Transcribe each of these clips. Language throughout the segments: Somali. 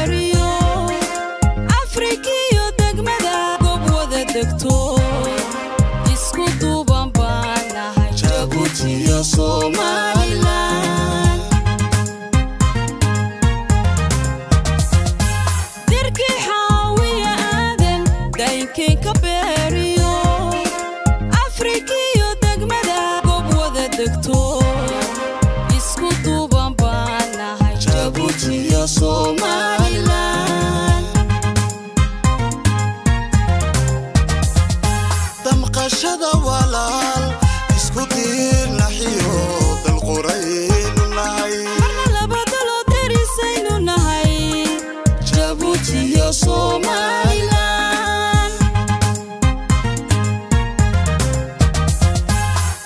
beeriyo Afrikiyo degmada goob wada degto isku duuban baan nahay Jabuuti iyo Somaliland dirkii xaawiya aadan daynkii ka beeriyo Afrikiyo degmada goob wada degto isku duuban baan nahay Jabuuti iyo Somaliland damqashada walaal isku diir naxiyo dal qurayn nahay marna labadalo derisaynu nahay Jabuuti iyo Somaliland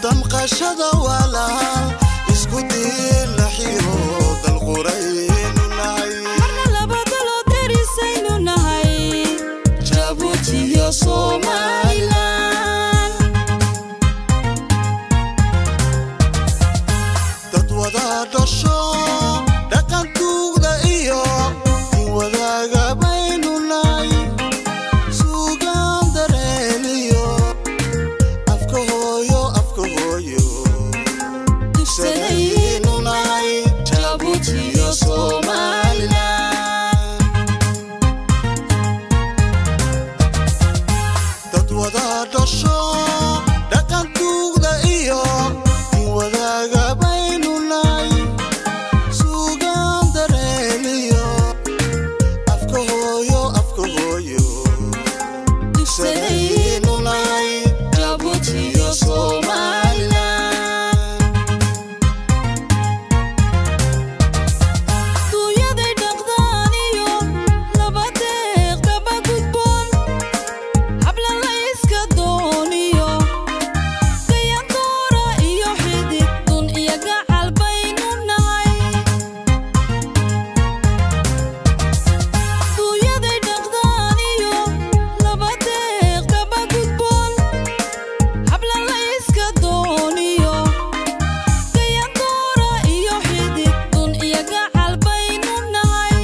damqashada walaal isku diir naxiyo dal qurayn nahay marna labadalo derisaynu nahay Jabuuti iyo Somaliland dad wada dhasho dhaqankooda iyo in wadaaga baynu nahay suugaan dareeliyo afka hooyo dugsadaynu nahay Jabuuti iyo Somaliland dad wada dhasho dhaqankooda iyo in wadaaga baynu nahay suugaan dareeliyo afka hooyo dugsadaynu nahay Jabuuti iyo Somaliland duuyaday dhaqdaan iyo laba deeq daba gudboon habla la iska dooniyo gayan doora iyo xidid dun iyo gacal baynu nahay duuyaday dhaqdaan iyo laba deeq daba gudboon habla la iska dooniyo gayan doora iyo xidid dun iyo gacal baynu nahay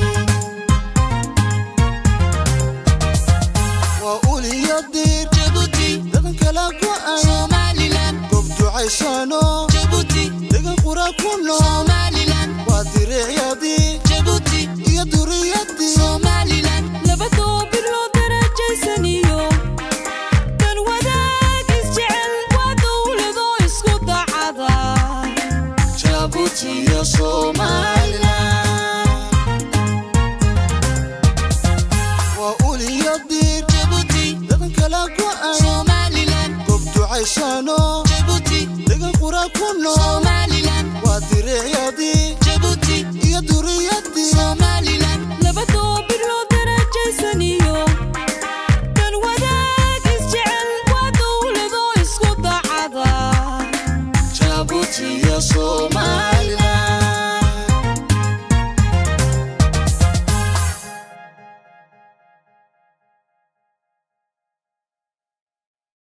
waa uliyo diir Jabuuti dadan kala go'an Somaliland goob ducaysano Jabuuti degan qura ku nool Somaliland waa diriicyadii Jabuuti iyo duriyadii Somaliland labadoo bir loo darajaysaniyo dan wadaag isjecel waa dowlado isku dacada Jabuuti iyo Somaliland waa uliyo diir Jabuuti dadan kala go'an Somaliland goob ducaysano Jabuuti degan qura ku nool Somaliland waa diriicyadii Jabuuti iyo duriyadii